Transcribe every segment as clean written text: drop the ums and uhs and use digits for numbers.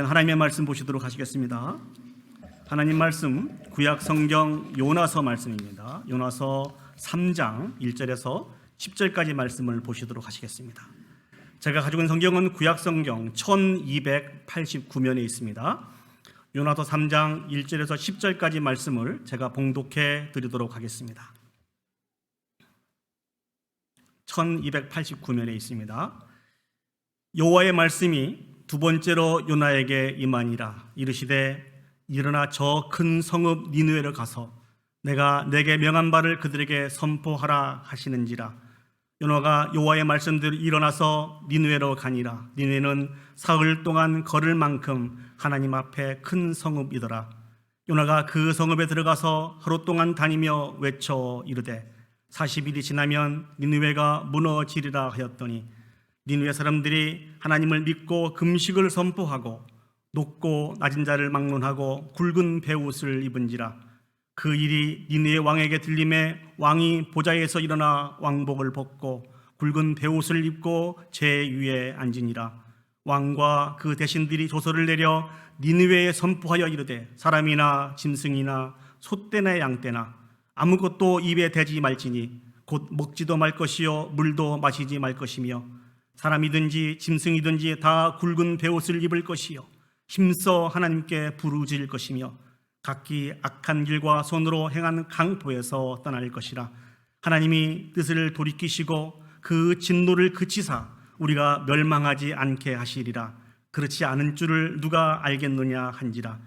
하나님의 말씀 보시도록 하시겠습니다. 하나님 말씀 구약 성경 요나서 말씀입니다. 요나서 3장 1절에서 10절까지 말씀을 보시도록 하시겠습니다. 제가 가지고 있는 성경은 구약 성경 1289면에 있습니다. 요나서 3장 1절에서 10절까지 말씀을 제가 봉독해 드리도록 하겠습니다. 1289면에 있습니다. 여호와의 말씀이 두 번째로 요나에게 임하니라. 이르시되 일어나 저 큰 성읍 니느웨로 가서 내가 내게 명한 바를 그들에게 선포하라 하시는지라. 요나가 여호와의 말씀대로 일어나서 니느웨로 가니라. 니느웨는 사흘 동안 걸을 만큼 하나님 앞에 큰 성읍이더라. 요나가 그 성읍에 들어가서 하루 동안 다니며 외쳐 이르되 40일이 지나면 니느웨가 무너지리라 하였더니 니느웨 사람들이 하나님을 믿고 금식을 선포하고 높고 낮은 자를 막론하고 굵은 베옷을 입은지라. 그 일이 니느웨 왕에게 들림에 왕이 보좌에서 일어나 왕복을 벗고 굵은 베옷을 입고 제 위에 앉으니라. 왕과 그 대신들이 조서를 내려 니느웨에 선포하여 이르되 사람이나 짐승이나 소떼나 양떼나 아무것도 입에 대지 말지니 곧 먹지도 말 것이요 물도 마시지 말 것이며 사람이든지 짐승이든지 다 굵은 베옷을 입을 것이요 힘써 하나님께 부르짖을 것이며 각기 악한 길과 손으로 행한 강포에서 떠날 것이라. 하나님이 뜻을 돌이키시고 그 진노를 그치사 우리가 멸망하지 않게 하시리라. 그렇지 않은 줄을 누가 알겠느냐 한지라.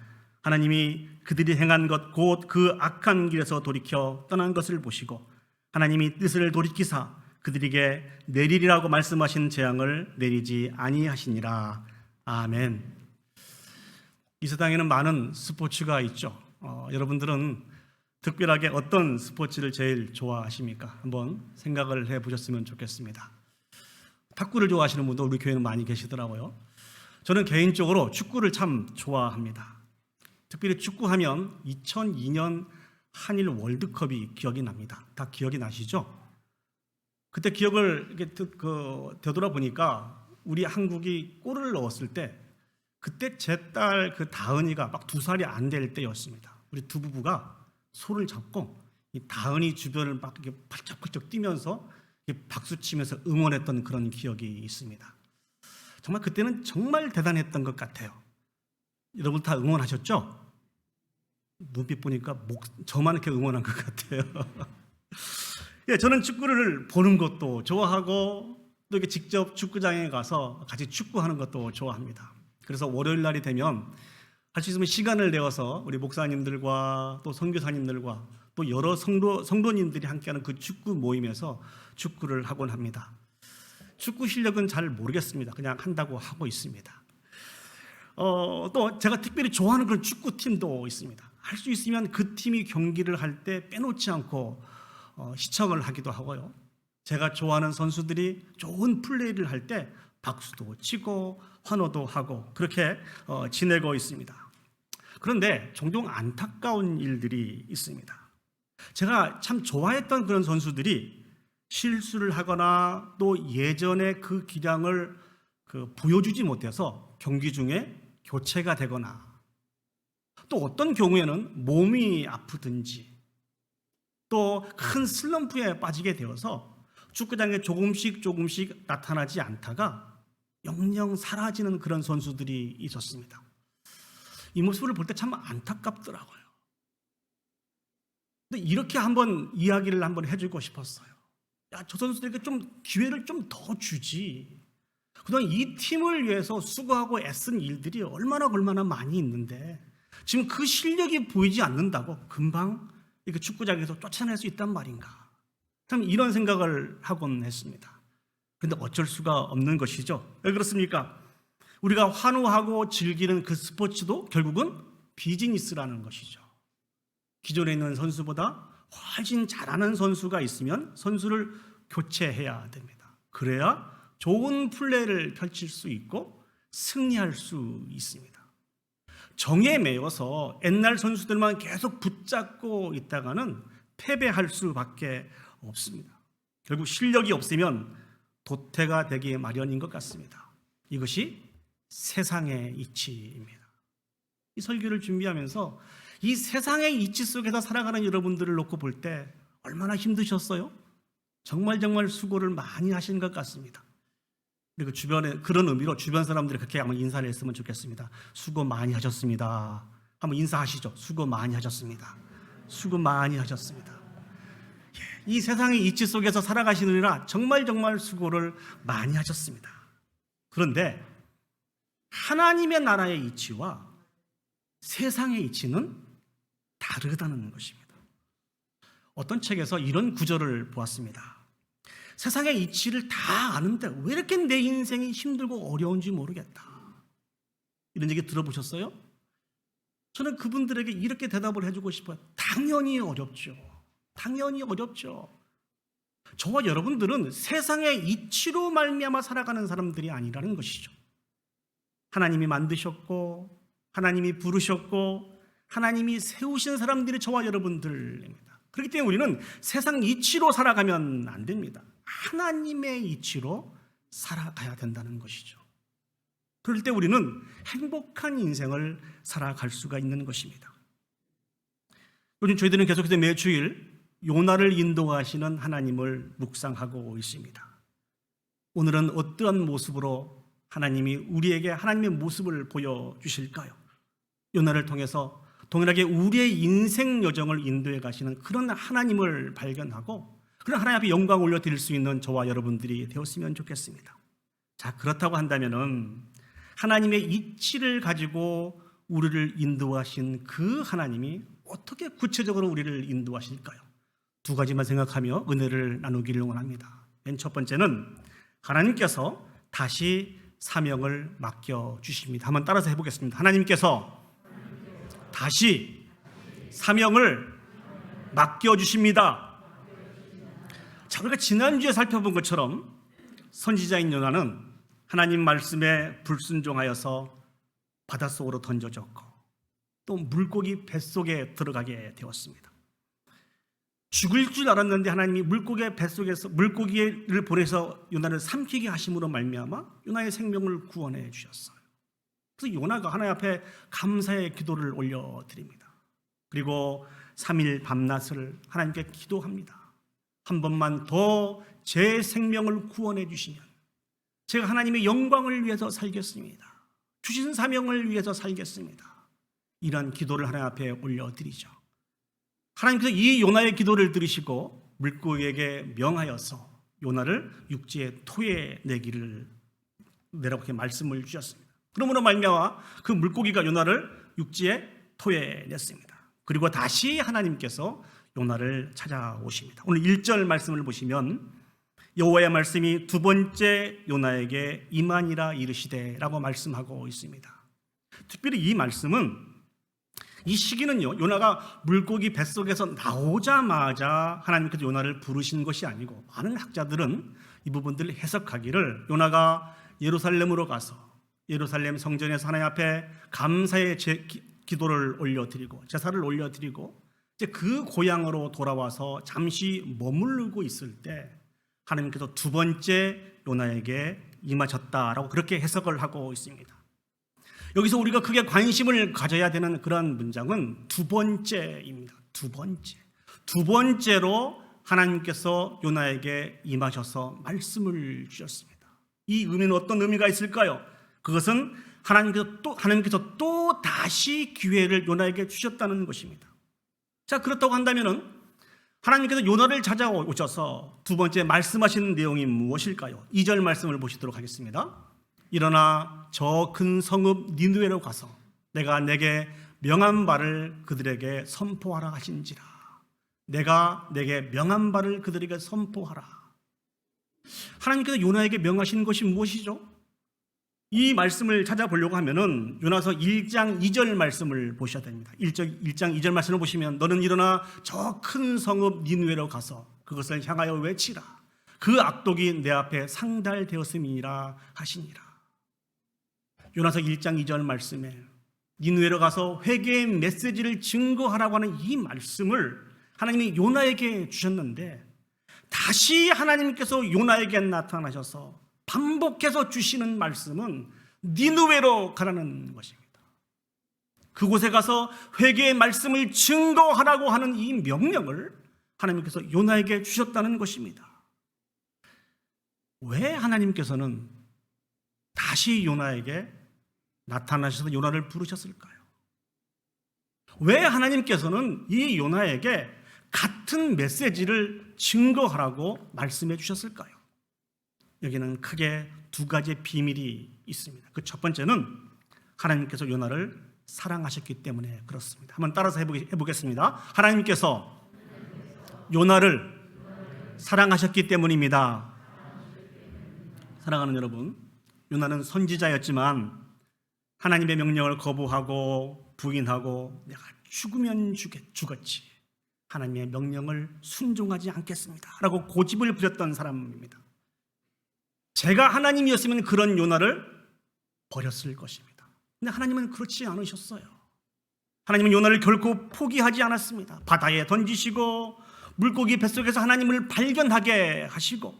하나님이 그들이 행한 것 곧 그 악한 길에서 돌이켜 떠난 것을 보시고 하나님이 뜻을 돌이키사 그들에게 내리리라고 말씀하신 재앙을 내리지 아니하시니라. 아멘. 이 세상에는 많은 스포츠가 있죠. 여러분들은 특별하게 어떤 스포츠를 제일 좋아하십니까? 한번 생각을 해보셨으면 좋겠습니다. 탁구를 좋아하시는 분도 우리 교회는 많이 계시더라고요. 저는 개인적으로 축구를 참 좋아합니다. 특별히 축구하면 2002년 한일 월드컵이 기억이 납니다. 다 기억이 나시죠? 그때 기억을 이렇게 되돌아보니까 우리 한국이 골을 넣었을 때 그때 제 딸 그 다은이가 막 2살이 안 될 때였습니다. 우리 두 부부가 손을 잡고 이 다은이 주변을 막 이렇게 팔짝팔짝 뛰면서 박수 치면서 응원했던 그런 기억이 있습니다. 정말 그때는 정말 대단했던 것 같아요. 여러분 다 응원하셨죠? 눈빛 보니까 저만 이렇게 응원한 것 같아요. 예, 저는 축구를 보는 것도 좋아하고 또 이렇게 직접 축구장에 가서 같이 축구하는 것도 좋아합니다. 그래서 월요일 날이 되면 할 수 있으면 시간을 내어서 우리 목사님들과 또 선교사님들과 또 여러 성도님들이 함께하는 그 축구 모임에서 축구를 하곤 합니다. 축구 실력은 잘 모르겠습니다. 그냥 한다고 하고 있습니다. 또 제가 특별히 좋아하는 그런 축구팀도 있습니다. 할 수 있으면 그 팀이 경기를 할 때 빼놓지 않고 시청을 하기도 하고요. 제가 좋아하는 선수들이 좋은 플레이를 할 때 박수도 치고 환호도 하고 그렇게 지내고 있습니다. 그런데 종종 안타까운 일들이 있습니다. 제가 참 좋아했던 그런 선수들이 실수를 하거나 또 예전에 그 기량을 보여주지 못해서 경기 중에 교체가 되거나 또 어떤 경우에는 몸이 아프든지 또 큰 슬럼프에 빠지게 되어서 축구장에 조금씩 나타나지 않다가 영영 사라지는 그런 선수들이 있었습니다. 이 모습을 볼 때 참 안타깝더라고요. 근데 이렇게 한번 이야기를 한번 해주고 싶었어요. 야, 저 선수들에게 좀 기회를 좀 더 주지. 그동안 이 팀을 위해서 수고하고 애쓴 일들이 얼마나 많이 있는데 지금 그 실력이 보이지 않는다고 금방 이렇게 축구장에서 쫓아낼 수 있단 말인가. 참 이런 생각을 하곤 했습니다. 그런데 어쩔 수가 없는 것이죠. 왜 그렇습니까? 우리가 환호하고 즐기는 그 스포츠도 결국은 비즈니스라는 것이죠. 기존에 있는 선수보다 훨씬 잘하는 선수가 있으면 선수를 교체해야 됩니다. 그래야 좋은 플레이를 펼칠 수 있고 승리할 수 있습니다. 정에 매여서 옛날 선수들만 계속 붙잡고 있다가는 패배할 수밖에 없습니다. 결국 실력이 없으면 도태가 되기 마련인 것 같습니다. 이것이 세상의 이치입니다. 이 설교를 준비하면서 이 세상의 이치 속에서 살아가는 여러분들을 놓고 볼 때 얼마나 힘드셨어요? 정말 수고를 많이 하신 것 같습니다. 그리고 주변에 그런 의미로 주변 사람들이 그렇게 한번 인사를 했으면 좋겠습니다. 수고 많이 하셨습니다. 한번 인사하시죠. 수고 많이 하셨습니다. 수고 많이 하셨습니다. 이 세상의 이치 속에서 살아가시느라 정말 수고를 많이 하셨습니다. 그런데 하나님의 나라의 이치와 세상의 이치는 다르다는 것입니다. 어떤 책에서 이런 구절을 보았습니다. 세상의 이치를 다 아는데 왜 이렇게 내 인생이 힘들고 어려운지 모르겠다. 이런 얘기 들어보셨어요? 저는 그분들에게 이렇게 대답을 해주고 싶어요. 당연히 어렵죠. 당연히 어렵죠. 저와 여러분들은 세상의 이치로 말미암아 살아가는 사람들이 아니라는 것이죠. 하나님이 만드셨고 하나님이 부르셨고 하나님이 세우신 사람들이 저와 여러분들입니다. 그렇기 때문에 우리는 세상 이치로 살아가면 안 됩니다. 하나님의 이치로 살아가야 된다는 것이죠. 그럴 때 우리는 행복한 인생을 살아갈 수가 있는 것입니다. 요즘 저희들은 계속해서 매주일 요나를 인도하시는 하나님을 묵상하고 있습니다. 오늘은 어떠한 모습으로 하나님이 우리에게 하나님의 모습을 보여주실까요? 요나를 통해서 동일하게 우리의 인생 여정을 인도해 가시는 그런 하나님을 발견하고 그런 하나님 앞에 영광 올려드릴 수 있는 저와 여러분들이 되었으면 좋겠습니다. 자, 그렇다고 한다면은 하나님의 이치를 가지고 우리를 인도하신 그 하나님이 어떻게 구체적으로 우리를 인도하실까요? 두 가지만 생각하며 은혜를 나누기를 원합니다. 맨 첫 번째는 하나님께서 다시 사명을 맡겨주십니다. 한번 따라서 해보겠습니다. 하나님께서 다시 사명을 맡겨주십니다. 자, 우리가 지난주에 살펴본 것처럼 선지자인 요나는 하나님 말씀에 불순종하여서 바닷속으로 던져졌고 또 물고기 뱃속에 들어가게 되었습니다. 죽을 줄 알았는데 하나님이 물고기의 뱃속에서 물고기를 보내서 요나를 삼키게 하심으로 말미암아 요나의 생명을 구원해 주셨어요. 그래서 요나가 하나님 앞에 감사의 기도를 올려드립니다. 그리고 3일 밤낮을 하나님께 기도합니다. 한 번만 더 제 생명을 구원해 주시면 제가 하나님의 영광을 위해서 살겠습니다. 주신 사명을 위해서 살겠습니다. 이러한 기도를 하나님 앞에 올려드리죠. 하나님께서 이 요나의 기도를 들으시고 물고기에게 명하여서 요나를 육지의 토에 내기를 내라고 이렇게 말씀을 주셨습니다. 그러므로 말미암아 그 물고기가 요나를 육지의 토에 냈습니다. 그리고 다시 하나님께서 요나를 찾아오십니다. 오늘 1절 말씀을 보시면 여호와의 말씀이 두 번째 요나에게 임하니라 이르시되 라고 말씀하고 있습니다. 특별히 이 말씀은 이 시기는요, 요나가 물고기 뱃속에서 나오자마자 하나님께서 요나를 부르신 것이 아니고 많은 학자들은 이 부분들을 해석하기를 요나가 예루살렘으로 가서 예루살렘 성전에서 하나님 앞에 감사의 기도를 올려드리고 제사를 올려드리고 이제 그 고향으로 돌아와서 잠시 머무르고 있을 때 하나님께서 두 번째 요나에게 임하셨다라고 그렇게 해석을 하고 있습니다. 여기서 우리가 크게 관심을 가져야 되는 그런 문장은 두 번째입니다. 두 번째로 하나님께서 요나에게 임하셔서 말씀을 주셨습니다. 이 의미는 어떤 의미가 있을까요? 그것은 하나님께서 또 다시 기회를 요나에게 주셨다는 것입니다. 자, 그렇다고 한다면은 하나님께서 요나를 찾아오셔서 두 번째 말씀하신 내용이 무엇일까요? 2절 말씀을 보시도록 하겠습니다. 일어나 저 큰 성읍 니느웨로 가서 내가 내게 명한 바를 그들에게 선포하라 하신지라. 내가 내게 명한 바를 그들에게 선포하라. 하나님께서 요나에게 명하신 것이 무엇이죠? 이 말씀을 찾아보려고 하면은 요나서 1장 2절 말씀을 보셔야 됩니다. 1장 2절 말씀을 보시면 너는 일어나 저 큰 성읍 니느웨로 가서 그것을 향하여 외치라. 그 악독이 내 앞에 상달되었음이니라 하시니라. 요나서 1장 2절 말씀에 니느웨로 가서 회개의 메시지를 증거하라고 하는 이 말씀을 하나님이 요나에게 주셨는데 다시 하나님께서 요나에게 나타나셔서 반복해서 주시는 말씀은 니느웨로 가라는 것입니다. 그곳에 가서 회개의 말씀을 증거하라고 하는 이 명령을 하나님께서 요나에게 주셨다는 것입니다. 왜 하나님께서는 다시 요나에게 나타나셔서 요나를 부르셨을까요? 왜 하나님께서는 이 요나에게 같은 메시지를 증거하라고 말씀해 주셨을까요? 여기는 크게 두 가지의 비밀이 있습니다. 그 첫 번째는 하나님께서 요나를 사랑하셨기 때문에 그렇습니다. 한번 따라서 해보겠습니다. 하나님께서 요나를 사랑하셨기 때문입니다. 사랑하는 여러분, 요나는 선지자였지만 하나님의 명령을 거부하고 부인하고 내가 죽으면 죽었지, 하나님의 명령을 순종하지 않겠습니다 라고 고집을 부렸던 사람입니다. 제가 하나님이었으면 그런 요나를 버렸을 것입니다. 근데 하나님은 그렇지 않으셨어요. 하나님은 요나를 결코 포기하지 않았습니다. 바다에 던지시고 물고기 뱃속에서 하나님을 발견하게 하시고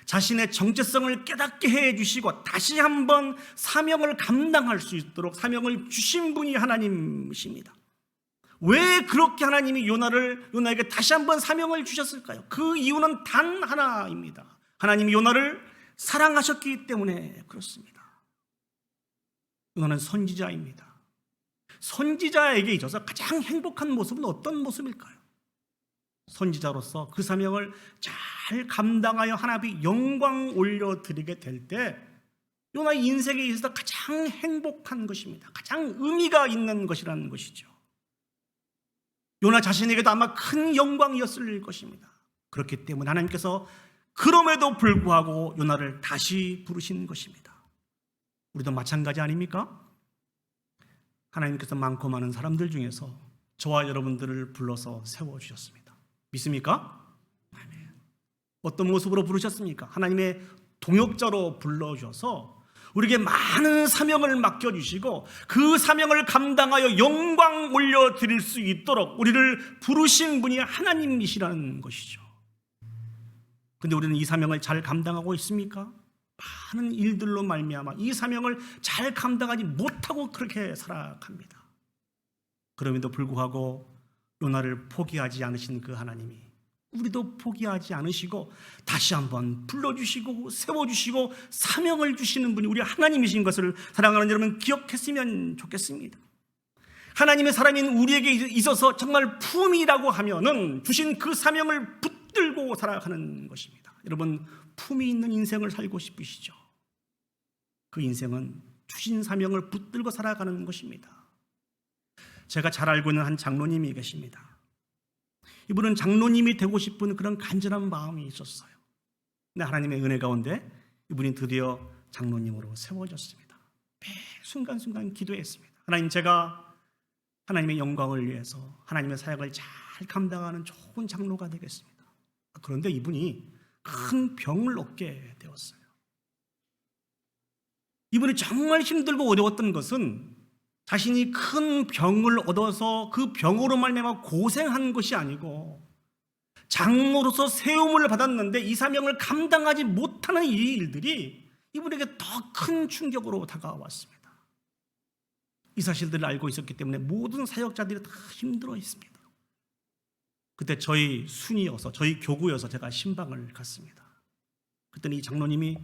자신의 정체성을 깨닫게 해주시고 다시 한번 사명을 감당할 수 있도록 사명을 주신 분이 하나님이십니다. 왜 그렇게 하나님이 요나에게 다시 한번 사명을 주셨을까요? 그 이유는 단 하나입니다. 하나님이 요나를 사랑하셨기 때문에 그렇습니다. 요나는 선지자입니다. 선지자에게 있어서 가장 행복한 모습은 어떤 모습일까요? 선지자로서 그 사명을 잘 감당하여 하나님께 영광 올려드리게 될 때 요나의 인생에 있어서 가장 행복한 것입니다. 가장 의미가 있는 것이라는 것이죠. 요나 자신에게도 아마 큰 영광이었을 것입니다. 그렇기 때문에 하나님께서 그럼에도 불구하고 요나를 다시 부르신 것입니다. 우리도 마찬가지 아닙니까? 하나님께서 많고 많은 사람들 중에서 저와 여러분들을 불러서 세워주셨습니다. 믿습니까? 아멘. 어떤 모습으로 부르셨습니까? 하나님의 동역자로 불러주셔서 우리에게 많은 사명을 맡겨주시고 그 사명을 감당하여 영광 올려드릴 수 있도록 우리를 부르신 분이 하나님이시라는 것이죠. 그런데 우리는 이 사명을 잘 감당하고 있습니까? 많은 일들로 말미암아 이 사명을 잘 감당하지 못하고 그렇게 살아갑니다. 그럼에도 불구하고 요나를 포기하지 않으신 그 하나님이 우리도 포기하지 않으시고 다시 한번 불러주시고 세워주시고 사명을 주시는 분이 우리 하나님이신 것을 사랑하는 여러분 기억했으면 좋겠습니다. 하나님의 사람인 우리에게 있어서 정말 품이라고 하면은 주신 그 사명을 붙들고 살아가는 것입니다. 여러분, 품이 있는 인생을 살고 싶으시죠? 그 인생은 주신 사명을 붙들고 살아가는 것입니다. 제가 잘 알고 있는 한 장로님이 계십니다. 이분은 장로님이 되고 싶은 그런 간절한 마음이 있었어요. 근데 하나님의 은혜 가운데 이분이 드디어 장로님으로 세워졌습니다. 매 순간순간 기도했습니다. 하나님, 제가 하나님의 영광을 위해서 하나님의 사역을 잘 감당하는 좋은 장로가 되겠습니다. 그런데 이분이 큰 병을 얻게 되었어요. 이분이 정말 힘들고 어려웠던 것은 자신이 큰 병을 얻어서 그 병으로 말미암아 고생한 것이 아니고 장로로서 세움을 받았는데 이 사명을 감당하지 못하는 이 일들이 이분에게 더 큰 충격으로 다가왔습니다. 이 사실들을 알고 있었기 때문에 모든 사역자들이 다 힘들어 했습니다. 그때 저희 순이어서 저희 교구여서 제가 신방을 갔습니다. 그때는 이 장로님이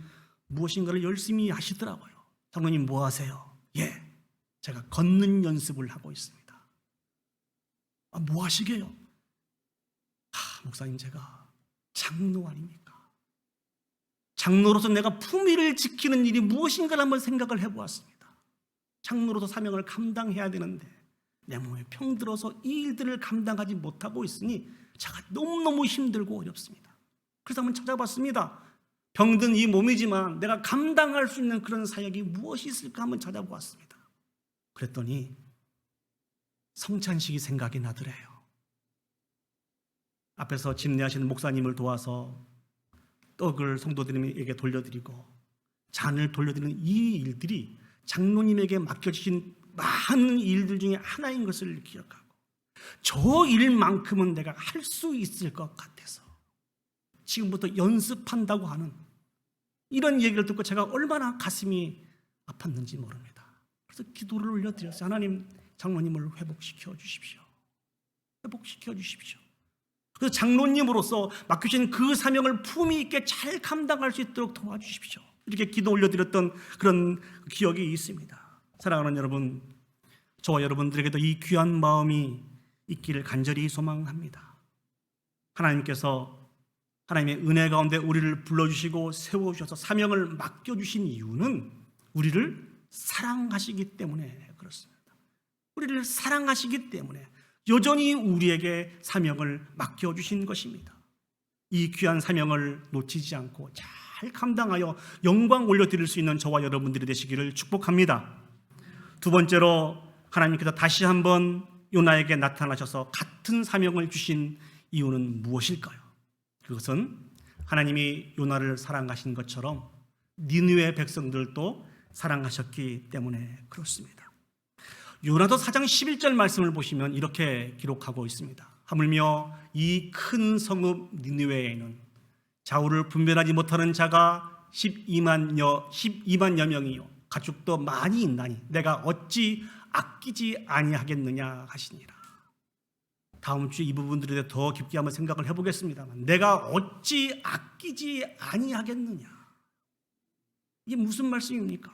무엇인가를 열심히 하시더라고요. 장로님 뭐 하세요? 예, 제가 걷는 연습을 하고 있습니다. 뭐 하시게요? 목사님, 제가 장로 아닙니까? 장로로서 내가 품위를 지키는 일이 무엇인가를 한번 생각을 해보았습니다. 장로로서 사명을 감당해야 되는데 내 몸에 병들어서 이 일들을 감당하지 못하고 있으니 제가 너무너무 힘들고 어렵습니다. 그래서 한번 찾아봤습니다. 병든 이 몸이지만 내가 감당할 수 있는 그런 사역이 무엇이 있을까 한번 찾아보았습니다. 그랬더니 성찬식이 생각이 나더래요. 앞에서 집례하시는 목사님을 도와서 떡을 성도들에게 돌려드리고 잔을 돌려드리는 이 일들이 장로님에게 맡겨주신 많은 일들 중에 하나인 것을 기억하고 저 일만큼은 내가 할 수 있을 것 같아서 지금부터 연습한다고 하는 이런 얘기를 듣고 제가 얼마나 가슴이 아팠는지 모릅니다. 그래서 기도를 올려드렸어요. 하나님, 장로님을 회복시켜 주십시오. 회복시켜 주십시오. 그래서 장로님으로서 맡겨진 그 사명을 품위 있게 잘 감당할 수 있도록 도와주십시오. 이렇게 기도 올려드렸던 그런 기억이 있습니다. 사랑하는 여러분, 저와 여러분들에게도 이 귀한 마음이 있기를 간절히 소망합니다. 하나님께서 하나님의 은혜 가운데 우리를 불러주시고 세워주셔서 사명을 맡겨주신 이유는 우리를 사랑하시기 때문에 그렇습니다. 우리를 사랑하시기 때문에 여전히 우리에게 사명을 맡겨주신 것입니다. 이 귀한 사명을 놓치지 않고 잘 감당하여 영광 올려드릴 수 있는 저와 여러분들이 되시기를 축복합니다. 두 번째로, 하나님께서 다시 한번 요나에게 나타나셔서 같은 사명을 주신 이유는 무엇일까요? 그것은 하나님이 요나를 사랑하신 것처럼 니느웨 백성들도 사랑하셨기 때문에 그렇습니다. 요나도 4장 11절 말씀을 보시면 이렇게 기록하고 있습니다. 하물며 이 큰 성읍 니느웨에는 좌우를 분별하지 못하는 자가 12만여 명이요 가축도 많이 있나니 내가 어찌 아끼지 아니하겠느냐 하시니라. 다음 주에 이 부분들에 대해 더 깊게 한번 생각을 해보겠습니다만, 내가 어찌 아끼지 아니하겠느냐, 이게 무슨 말씀입니까?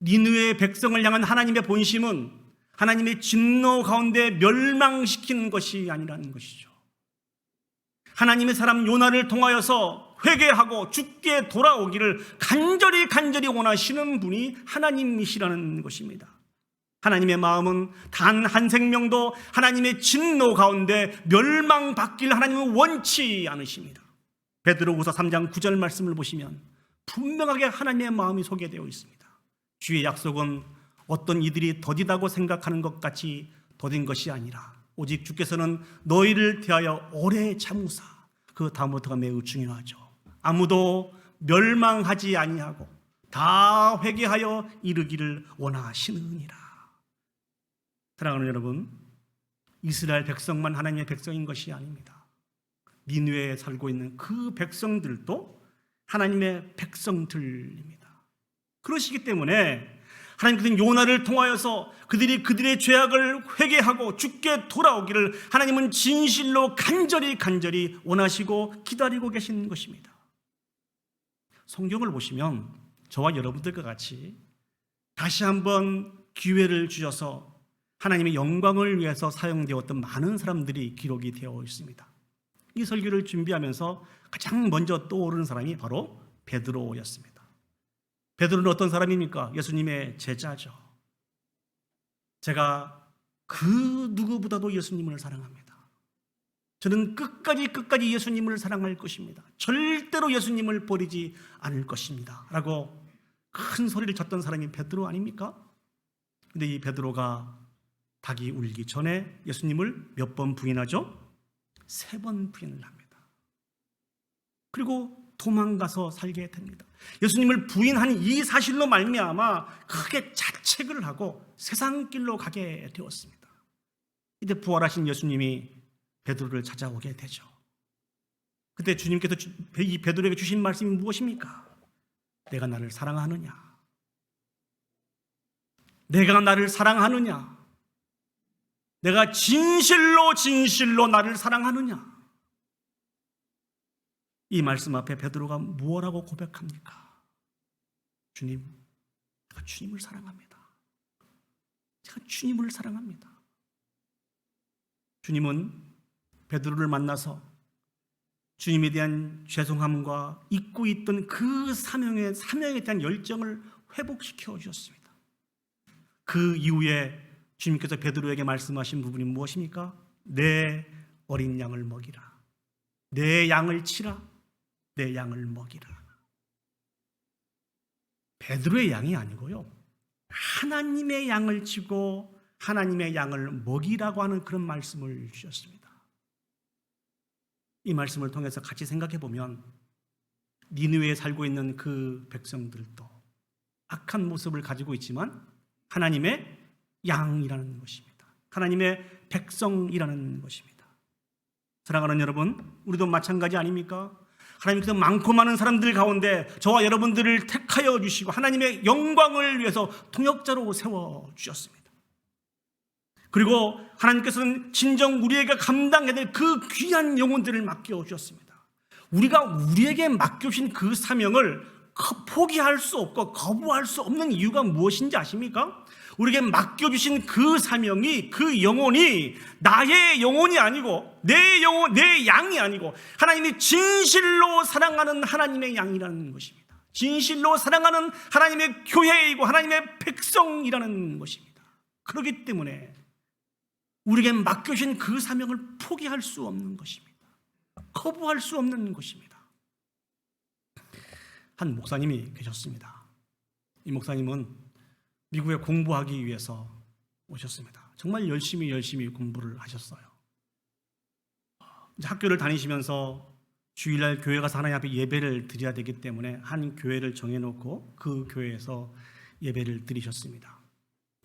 니느웨 백성을 향한 하나님의 본심은 하나님의 진노 가운데 멸망시키는 것이 아니라는 것이죠. 하나님의 사람 요나를 통하여서 회개하고 죽게 돌아오기를 간절히 원하시는 분이 하나님이시라는 것입니다. 하나님의 마음은 단 한 생명도 하나님의 진노 가운데 멸망받기를 하나님은 원치 않으십니다. 베드로후서 3장 9절 말씀을 보시면 분명하게 하나님의 마음이 소개되어 있습니다. 주의 약속은 어떤 이들이 더디다고 생각하는 것 같이 더딘 것이 아니라 오직 주께서는 너희를 대하여 오래 참으사, 그 다음부터가 매우 중요하죠. 아무도 멸망하지 아니하고 다 회개하여 이르기를 원하시느니라. 사랑하는 여러분, 이스라엘 백성만 하나님의 백성인 것이 아닙니다. 니느웨에 살고 있는 그 백성들도 하나님의 백성들입니다. 그러시기 때문에 하나님께서는 요나를 통하여서 그들의 죄악을 회개하고 죽게 돌아오기를 하나님은 진실로 간절히 원하시고 기다리고 계신 것입니다. 성경을 보시면 저와 여러분들과 같이 다시 한번 기회를 주셔서 하나님의 영광을 위해서 사용되었던 많은 사람들이 기록이 되어 있습니다. 이 설교를 준비하면서 가장 먼저 떠오르는 사람이 바로 베드로였습니다. 베드로는 어떤 사람입니까? 예수님의 제자죠. 제가 그 누구보다도 예수님을 사랑합니다. 저는 끝까지 예수님을 사랑할 것입니다. 절대로 예수님을 버리지 않을 것입니다. 라고 큰 소리를 쳤던 사람이 베드로 아닙니까? 근데 이 베드로가 닭이 울기 전에 예수님을 몇 번 부인하죠? 3번 부인을 합니다. 그리고 도망가서 살게 됩니다. 예수님을 부인한 이 사실로 말미암아 크게 자책을 하고 세상길로 가게 되었습니다. 이때 부활하신 예수님이 베드로를 찾아오게 되죠. 그때 주님께서 이 베드로에게 주신 말씀이 무엇입니까? 내가 나를 사랑하느냐? 내가 나를 사랑하느냐? 내가 진실로 나를 사랑하느냐? 이 말씀 앞에 베드로가 무엇라고 고백합니까? 주님, 제가 주님을 사랑합니다. 제가 주님을 사랑합니다. 주님은 베드로를 만나서 주님에 대한 죄송함과 잊고 있던 그 사명에 대한 열정을 회복시켜 주셨습니다. 그 이후에 주님께서 베드로에게 말씀하신 부분이 무엇입니까? 내 어린 양을 먹이라. 내 양을 치라. 내 양을 먹이라. 베드로의 양이 아니고요, 하나님의 양을 치고 하나님의 양을 먹이라고 하는 그런 말씀을 주셨습니다. 이 말씀을 통해서 같이 생각해 보면 니느웨에 살고 있는 그 백성들도 악한 모습을 가지고 있지만 하나님의 양이라는 것입니다. 하나님의 백성이라는 것입니다. 사랑하는 여러분, 우리도 마찬가지 아닙니까? 하나님께서 많고 많은 사람들 가운데 저와 여러분들을 택하여 주시고 하나님의 영광을 위해서 통역자로 세워주셨습니다. 그리고 하나님께서는 진정 우리에게 감당해야 될 그 귀한 영혼들을 맡겨주셨습니다. 우리가 우리에게 맡겨주신 그 사명을 포기할 수 없고 거부할 수 없는 이유가 무엇인지 아십니까? 우리에게 맡겨주신 그 사명이, 그 영혼이 나의 영혼이 아니고 내 영혼, 내 양이 아니고 하나님이 진실로 사랑하는 하나님의 양이라는 것입니다. 진실로 사랑하는 하나님의 교회이고 하나님의 백성이라는 것입니다. 그렇기 때문에 우리에게 맡겨주신 그 사명을 포기할 수 없는 것입니다. 거부할 수 없는 것입니다. 한 목사님이 계셨습니다. 이 목사님은 미국에 공부하기 위해서 오셨습니다. 정말 열심히 공부를 하셨어요. 이제 학교를 다니시면서 주일날 교회 가서 하나님 앞에 예배를 드려야 되기 때문에 한 교회를 정해놓고 그 교회에서 예배를 드리셨습니다.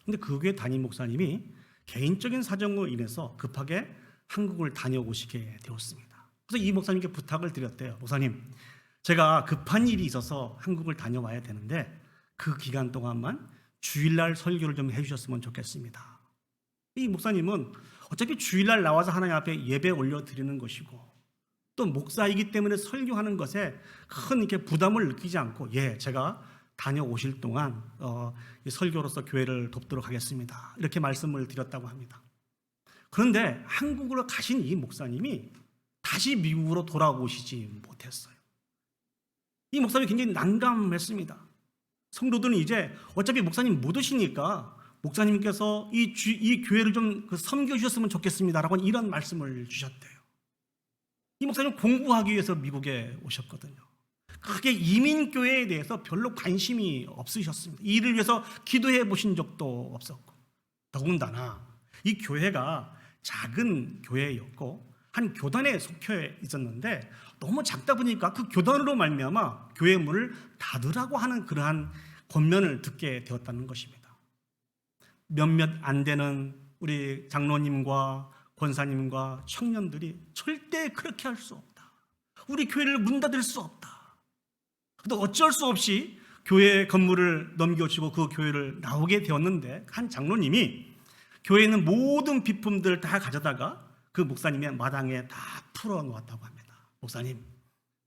근데 그 교회 담임 목사님이 개인적인 사정으로 인해서 급하게 한국을 다녀오시게 되었습니다. 그래서 이 목사님께 부탁을 드렸대요. 목사님, 제가 급한 일이 있어서 한국을 다녀와야 되는데 그 기간 동안만 주일날 설교를 좀 해주셨으면 좋겠습니다. 이 목사님은 어차피 주일날 나와서 하나님 앞에 예배 올려드리는 것이고 또 목사이기 때문에 설교하는 것에 큰 이렇게 부담을 느끼지 않고 제가 다녀오실 동안 설교로서 교회를 돕도록 하겠습니다. 이렇게 말씀을 드렸다고 합니다. 그런데 한국으로 가신 이 목사님이 다시 미국으로 돌아오시지 못했어요. 이 목사님이 굉장히 난감했습니다. 성도들은 이제 어차피 목사님 못 오시니까 목사님께서 이 교회를 좀 섬겨주셨으면 좋겠습니다라고 이런 말씀을 주셨대요. 이 목사님은 공부하기 위해서 미국에 오셨거든요. 크게 이민교회에 대해서 별로 관심이 없으셨습니다. 이 일을 위해서 기도해 보신 적도 없었고 더군다나 이 교회가 작은 교회였고 한 교단에 속해 있었는데 너무 작다 보니까 그 교단으로 말미암아 교회 문을 닫으라고 하는 그러한 권면을 듣게 되었다는 것입니다. 몇몇 안 되는 우리 장로님과 권사님과 청년들이 절대 그렇게 할 수 없다. 우리 교회를 문 닫을 수 없다. 또 어쩔 수 없이 교회 건물을 넘겨주고 그 교회를 나오게 되었는데 한 장로님이 교회에 있는 모든 비품들을 다 가져다가 그 목사님의 마당에 다 풀어놓았다고 합니다. 목사님,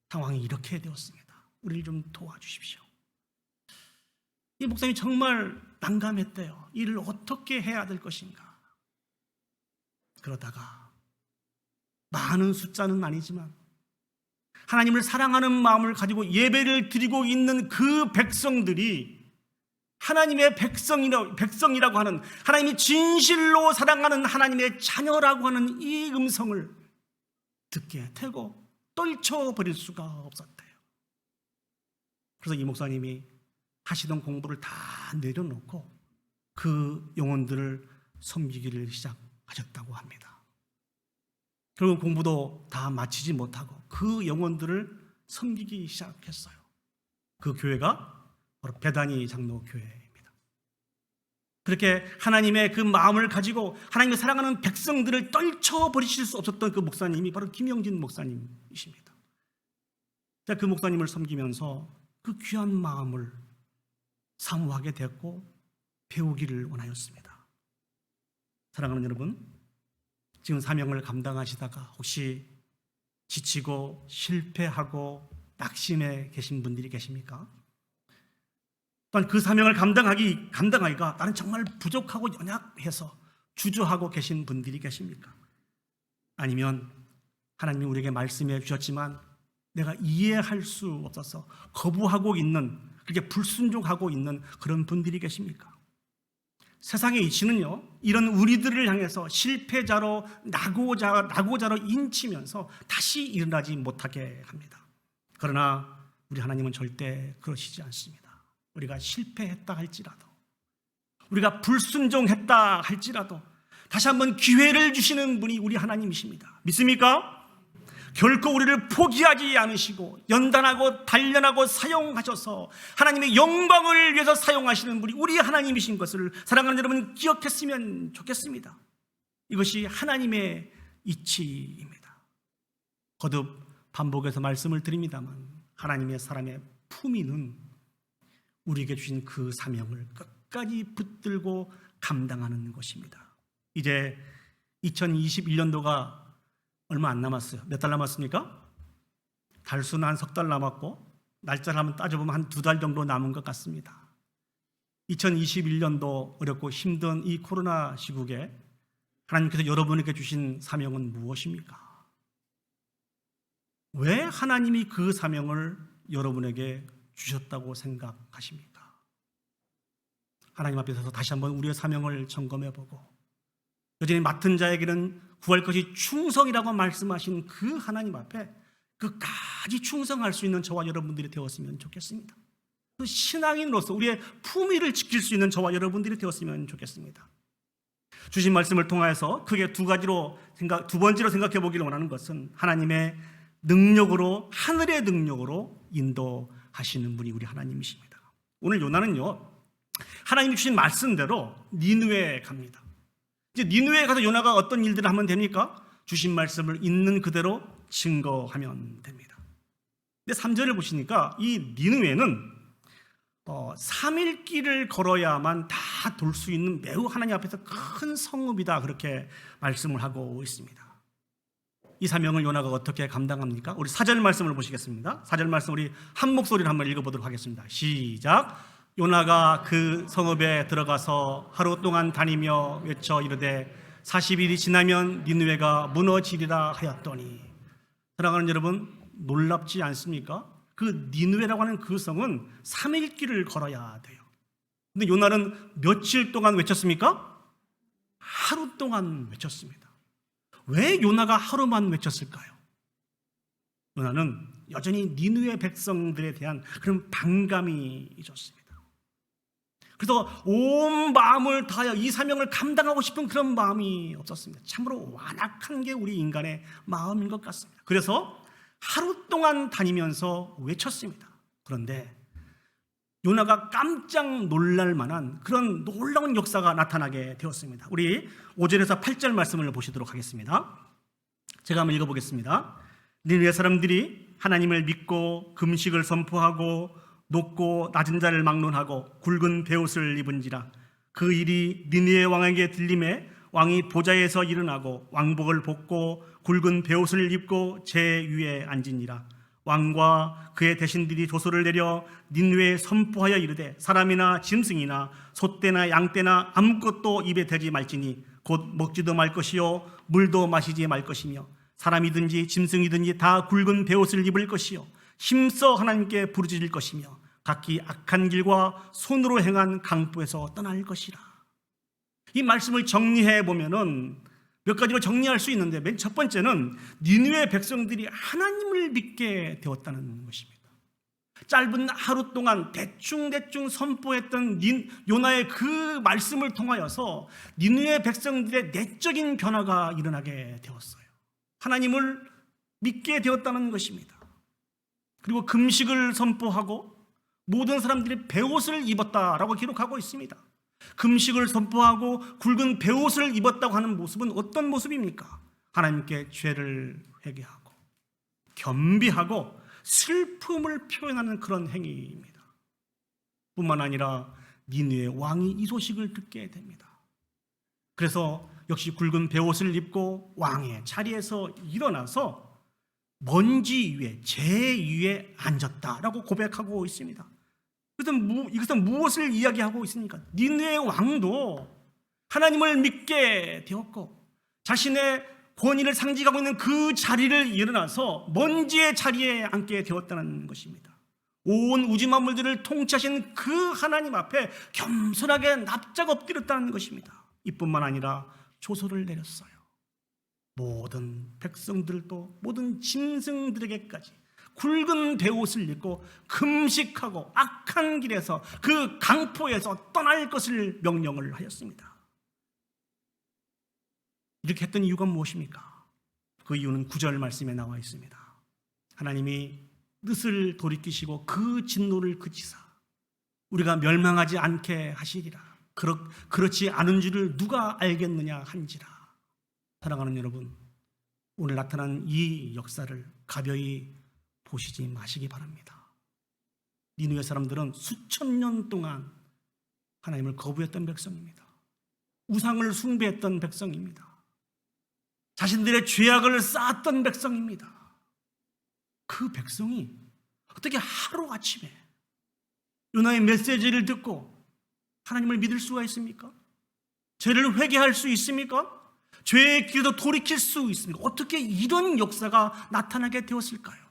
상황이 이렇게 되었습니다. 우리를 좀 도와주십시오. 이 목사님이 정말 난감했대요. 이를 어떻게 해야 될 것인가. 그러다가 많은 숫자는 아니지만 하나님을 사랑하는 마음을 가지고 예배를 드리고 있는 그 백성들이 하나님의 백성이라고 하는, 하나님이 진실로 사랑하는 하나님의 자녀라고 하는 이 음성을 듣게 되고 떨쳐버릴 수가 없었대요. 그래서 이 목사님이 하시던 공부를 다 내려놓고 그 영혼들을 섬기기를 시작하셨다고 합니다. 결국 공부도 다 마치지 못하고 그 영혼들을 섬기기 시작했어요. 그 교회가 바로 베다니 장로교회입니다. 그렇게 하나님의 그 마음을 가지고 하나님의 사랑하는 백성들을 떨쳐버리실 수 없었던 그 목사님이 바로 김영진 목사님이십니다. 제가 그 목사님을 섬기면서 그 귀한 마음을 사모하게 됐고 배우기를 원하였습니다. 사랑하는 여러분, 지금 사명을 감당하시다가 혹시 지치고 실패하고 낙심해 계신 분들이 계십니까? 또한 그 사명을 감당하기가 나는 정말 부족하고 연약해서 주저하고 계신 분들이 계십니까? 아니면 하나님이 우리에게 말씀해 주셨지만 내가 이해할 수 없어서 거부하고 있는, 그렇게 불순종하고 있는 그런 분들이 계십니까? 세상의 이치는요, 이런 우리들을 향해서 실패자로 낙오자로 인치면서 다시 일어나지 못하게 합니다. 그러나 우리 하나님은 절대 그러시지 않습니다. 우리가 실패했다 할지라도, 우리가 불순종했다 할지라도 다시 한번 기회를 주시는 분이 우리 하나님이십니다. 믿습니까? 결코 우리를 포기하지 않으시고 연단하고 단련하고 사용하셔서 하나님의 영광을 위해서 사용하시는 분이 우리 하나님이신 것을 사랑하는 여러분 기억했으면 좋겠습니다. 이것이 하나님의 이치입니다. 거듭 반복해서 말씀을 드립니다만 하나님의 사람의 품위는 우리에게 주신 그 사명을 끝까지 붙들고 감당하는 것입니다. 이제 2021년도가 얼마 안 남았어요. 몇 달 남았습니까? 달수는 한 석 달 남았고 날짜를 한번 따져보면 한 2달 정도 남은 것 같습니다. 2021년도 어렵고 힘든 이 코로나 시국에 하나님께서 여러분에게 주신 사명은 무엇입니까? 왜 하나님이 그 사명을 여러분에게 주셨다고 생각하십니까? 하나님 앞에 서서 다시 한번 우리의 사명을 점검해보고 여전히 맡은 자에게는 구할 것이 충성이라고 말씀하신 그 하나님 앞에 끝까지 충성할 수 있는 저와 여러분들이 되었으면 좋겠습니다. 그 신앙인으로서 우리의 품위를 지킬 수 있는 저와 여러분들이 되었으면 좋겠습니다. 주신 말씀을 통하여서 크게 두 번째로 생각해 보기를 원하는 것은 하나님의 능력으로, 하늘의 능력으로 인도하시는 분이 우리 하나님이십니다. 오늘 요나는요, 하나님이 주신 말씀대로 니느웨에 갑니다. 이제 니느웨에 가서 요나가 어떤 일들을 하면 됩니까? 주신 말씀을 있는 그대로 증거하면 됩니다. 근데 3절을 보시니까 이 니느웨는 3일 길을 걸어야만 다 돌 수 있는 매우 하나님 앞에서 큰 성읍이다, 그렇게 말씀을 하고 있습니다. 이 사명을 요나가 어떻게 감당합니까? 우리 4절 말씀을 보시겠습니다. 4절 말씀 우리 한 목소리로 한번 읽어보도록 하겠습니다. 시작. 요나가 그 성읍에 들어가서 하루 동안 다니며 외쳐 이르되 40일이 지나면 니느웨가 무너지리라 하였더니. 사랑하는 여러분, 놀랍지 않습니까? 그 니느웨라고 하는 그 성은 3일 길을 걸어야 돼요. 근데 요나는 며칠 동안 외쳤습니까? 하루 동안 외쳤습니다. 왜 요나가 하루만 외쳤을까요? 요나는 여전히 니느웨 백성들에 대한 그런 반감이 있었습니다. 그래서 온 마음을 다하여 이 사명을 감당하고 싶은 그런 마음이 없었습니다. 참으로 완악한 게 우리 인간의 마음인 것 같습니다. 그래서 하루 동안 다니면서 외쳤습니다. 그런데 요나가 깜짝 놀랄 만한 그런 놀라운 역사가 나타나게 되었습니다. 우리 5절에서 8절 말씀을 보시도록 하겠습니다. 제가 한번 읽어보겠습니다. 니느웨 사람들이 하나님을 믿고 금식을 선포하고 높고 낮은 자를 막론하고 굵은 베옷을 입은지라. 그 일이 니느웨 왕에게 들림에 왕이 보좌에서 일어나고 왕복을 벗고 굵은 베옷을 입고 제 위에 앉으니라. 왕과 그의 대신들이 조서를 내려 니느웨에 선포하여 이르되 사람이나 짐승이나 소떼나 양떼나 아무것도 입에 대지 말지니 곧 먹지도 말 것이요 물도 마시지 말 것이며 사람이든지 짐승이든지 다 굵은 베옷을 입을 것이요 힘써 하나님께 부르짖을 것이며 각기 악한 길과 손으로 행한 강포에서 떠날 것이라. 이 말씀을 정리해 보면은 몇 가지로 정리할 수 있는데 맨 첫 번째는 니느웨 백성들이 하나님을 믿게 되었다는 것입니다. 짧은 하루 동안 대충 선포했던 요나의 그 말씀을 통하여서 니느웨 백성들의 내적인 변화가 일어나게 되었어요. 하나님을 믿게 되었다는 것입니다. 그리고 금식을 선포하고 모든 사람들이 베옷을 입었다라고 기록하고 있습니다. 금식을 선포하고 굵은 베옷을 입었다고 하는 모습은 어떤 모습입니까? 하나님께 죄를 회개하고 겸비하고 슬픔을 표현하는 그런 행위입니다. 뿐만 아니라 니느웨 왕이 이 소식을 듣게 됩니다. 그래서 역시 굵은 베옷을 입고 왕의 자리에서 일어나서 먼지 위에, 제 위에 앉았다라고 고백하고 있습니다. 이것은 무엇을 이야기하고 있습니까? 니느웨 왕도 하나님을 믿게 되었고 자신의 권위를 상징하고 있는 그 자리를 일어나서 먼지의 자리에 앉게 되었다는 것입니다. 온 우주 만물들을 통치하신 그 하나님 앞에 겸손하게 납작 엎드렸다는 것입니다. 이뿐만 아니라 조서를 내렸어요. 모든 백성들도 모든 짐승들에게까지 굵은 베옷을 입고 금식하고 악한 길에서 그 강포에서 떠날 것을 명령을 하였습니다. 이렇게 했던 이유가 무엇입니까? 그 이유는 9절 말씀에 나와 있습니다. 하나님이 뜻을 돌이키시고 그 진노를 그치사 우리가 멸망하지 않게 하시리라. 그렇지 않은 줄을 누가 알겠느냐 한지라. 사랑하는 여러분, 오늘 나타난 이 역사를 가벼이 보시지 마시기 바랍니다. 니느웨 사람들은 수천 년 동안 하나님을 거부했던 백성입니다. 우상을 숭배했던 백성입니다. 자신들의 죄악을 쌓았던 백성입니다. 그 백성이 어떻게 하루아침에 요나의 메시지를 듣고 하나님을 믿을 수가 있습니까? 죄를 회개할 수 있습니까? 죄의 길에도 돌이킬 수 있습니까? 어떻게 이런 역사가 나타나게 되었을까요?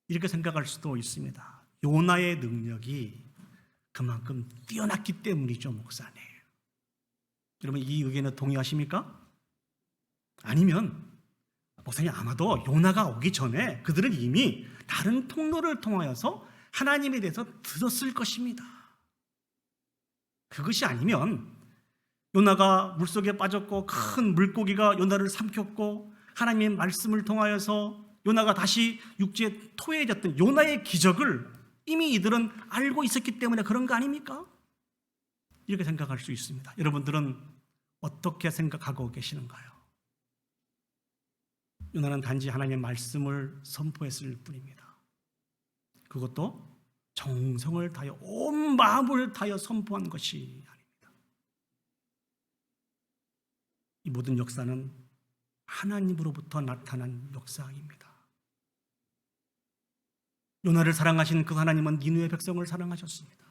이렇게 생각할 수도 있습니다. 요나의 능력이 그만큼 뛰어났기 때문이죠, 목사님. 여러분, 이 의견에 동의하십니까? 아니면 목사님, 아마도 요나가 오기 전에 그들은 이미 다른 통로를 통하여서 하나님에 대해서 들었을 것입니다. 그것이 아니면 요나가 물속에 빠졌고 큰 물고기가 요나를 삼켰고 하나님의 말씀을 통하여서 요나가 다시 육지에 토해졌던 요나의 기적을 이미 이들은 알고 있었기 때문에 그런 거 아닙니까? 이렇게 생각할 수 있습니다. 여러분들은 어떻게 생각하고 계시는가요? 요나는 단지 하나님의 말씀을 선포했을 뿐입니다. 그것도 정성을 다하여 온 마음을 다하여 선포한 것이 아닙니다. 이 모든 역사는 하나님으로부터 나타난 역사입니다. 요나를 사랑하신 그 하나님은 니느웨 백성을 사랑하셨습니다.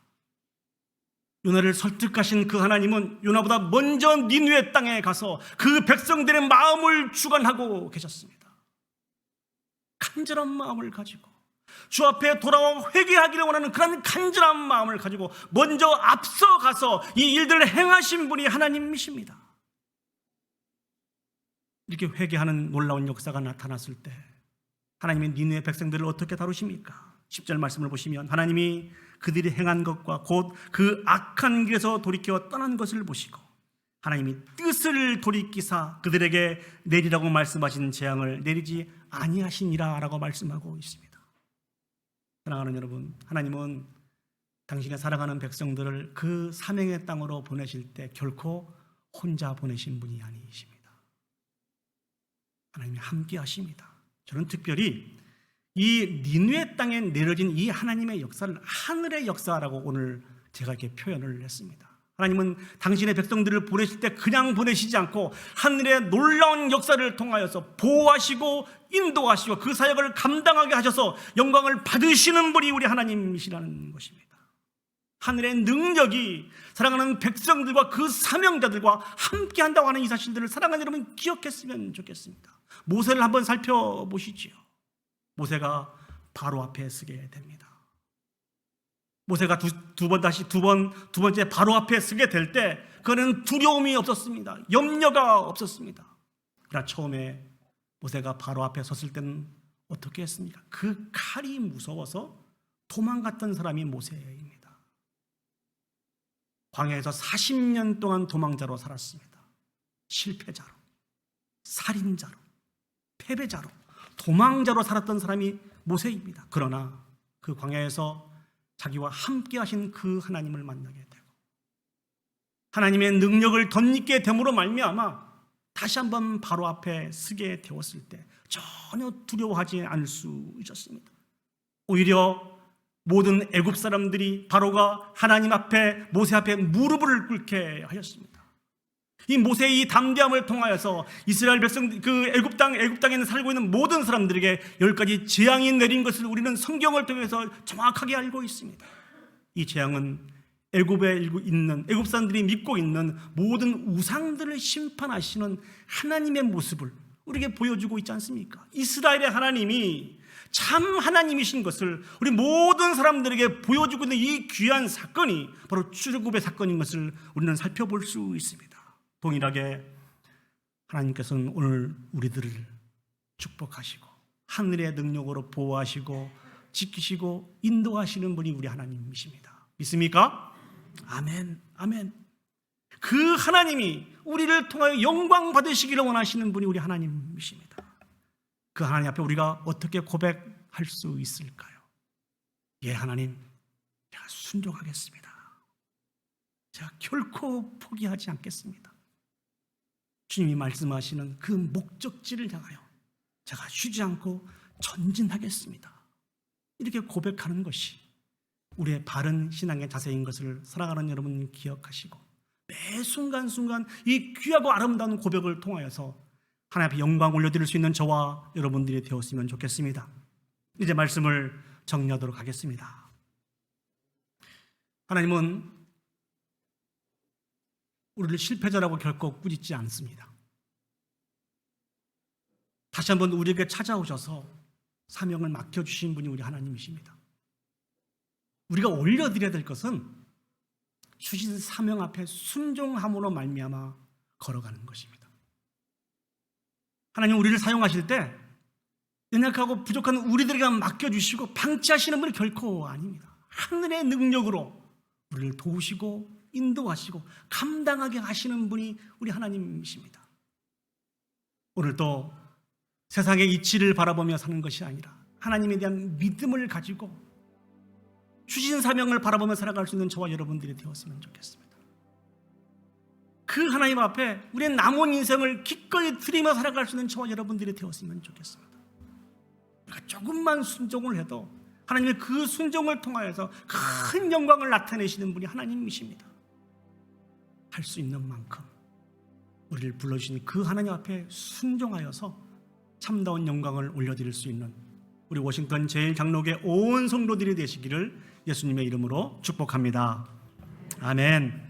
요나를 설득하신 그 하나님은 요나보다 먼저 니느웨 땅에 가서 그 백성들의 마음을 주관하고 계셨습니다. 간절한 마음을 가지고 주 앞에 돌아와 회개하기를 원하는 그런 간절한 마음을 가지고 먼저 앞서가서 이 일들을 행하신 분이 하나님이십니다. 이렇게 회개하는 놀라운 역사가 나타났을 때 하나님이 니느웨 백성들을 어떻게 다루십니까? 10절 말씀을 보시면 하나님이 그들이 행한 것과 곧 그 악한 길에서 돌이켜 떠난 것을 보시고 하나님이 뜻을 돌이키사 그들에게 내리라고 말씀하신 재앙을 내리지 아니하시니라 라고 말씀하고 있습니다. 사랑하는 여러분, 하나님은 당신의 사랑하는 백성들을 그 사명의 땅으로 보내실 때 결코 혼자 보내신 분이 아니십니다. 하나님이 함께 하십니다. 저는 특별히 이 니느웨 땅에 내려진 이 하나님의 역사를 하늘의 역사라고 오늘 제가 이렇게 표현을 했습니다. 하나님은 당신의 백성들을 보내실 때 그냥 보내시지 않고 하늘의 놀라운 역사를 통하여서 보호하시고 인도하시고 그 사역을 감당하게 하셔서 영광을 받으시는 분이 우리 하나님이시라는 것입니다. 하늘의 능력이 사랑하는 백성들과 그 사명자들과 함께 한다고 하는 이 사실들을 사랑하는 여러분 기억했으면 좋겠습니다. 모세를 한번 살펴보시지요. 모세가 바로 앞에 서게 됩니다. 모세가 두 번째 바로 앞에 서게 될 때 그는 두려움이 없었습니다. 염려가 없었습니다. 그러나 처음에 모세가 바로 앞에 섰을 때는 어떻게 했습니까? 그 칼이 무서워서 도망갔던 사람이 모세입니다. 광야에서 40년 동안 도망자로 살았습니다. 실패자로, 살인자로, 패배자로, 도망자로 살았던 사람이 모세입니다. 그러나 그 광야에서 자기와 함께 하신 그 하나님을 만나게 되고 하나님의 능력을 덧입게 됨으로 말미암아 다시 한번 바로 앞에 서게 되었을 때 전혀 두려워하지 않을 수 있었습니다. 오히려 모든 애굽 사람들이 바로가 하나님 앞에 모세 앞에 무릎을 꿇게 하셨습니다. 이 모세의 이 담대함을 통하여서 이스라엘 백성 그 애굽 땅에 살고 있는 모든 사람들에게 10가지 재앙이 내린 것을 우리는 성경을 통해서 정확하게 알고 있습니다. 이 재앙은 애굽에 있는 애굽 사람들이 믿고 있는 모든 우상들을 심판하시는 하나님의 모습을 우리에게 보여주고 있지 않습니까? 이스라엘의 하나님이 참 하나님이신 것을 우리 모든 사람들에게 보여주고 있는 이 귀한 사건이 바로 출애굽의 사건인 것을 우리는 살펴볼 수 있습니다. 동일하게 하나님께서는 오늘 우리들을 축복하시고 하늘의 능력으로 보호하시고 지키시고 인도하시는 분이 우리 하나님이십니다. 믿습니까? 아멘, 아멘. 그 하나님이 우리를 통하여 영광 받으시기를 원하시는 분이 우리 하나님이십니다. 그 하나님 앞에 우리가 어떻게 고백할 수 있을까요? 예, 하나님, 제가 순종하겠습니다. 제가 결코 포기하지 않겠습니다. 주님이 말씀하시는 그 목적지를 향하여 제가 쉬지 않고 전진하겠습니다. 이렇게 고백하는 것이 우리의 바른 신앙의 자세인 것을 사랑하는 여러분 기억하시고 매 순간순간 이 귀하고 아름다운 고백을 통하여서 하나님 앞에 영광 올려드릴 수 있는 저와 여러분들이 되었으면 좋겠습니다. 이제 말씀을 정리하도록 하겠습니다. 하나님은 우리를 실패자라고 결코 꾸짖지 않습니다. 다시 한번 우리에게 찾아오셔서 사명을 맡겨주신 분이 우리 하나님이십니다. 우리가 올려드려야 될 것은 주신 사명 앞에 순종함으로 말미암아 걸어가는 것입니다. 하나님 우리를 사용하실 때 연약하고 부족한 우리들에게 맡겨주시고 방치하시는 분이 결코 아닙니다. 하늘의 능력으로 우리를 도우시고 인도하시고 감당하게 하시는 분이 우리 하나님이십니다. 오늘도 세상의 이치를 바라보며 사는 것이 아니라 하나님에 대한 믿음을 가지고 주신 사명을 바라보며 살아갈 수 있는 저와 여러분들이 되었으면 좋겠습니다. 그 하나님 앞에 우리의 남은 인생을 기꺼이 드리며 살아갈 수 있는 저와 여러분들이 되었으면 좋겠습니다. 우리가 조금만 순종을 해도 하나님의 그 순종을 통하여서 큰 영광을 나타내시는 분이 하나님이십니다. 할 수 있는 만큼 우리를 불러주신 그 하나님 앞에 순종하여서 참다운 영광을 올려드릴 수 있는 우리 워싱턴 제1장로교 온 성도들이 되시기를 예수님의 이름으로 축복합니다. 아멘.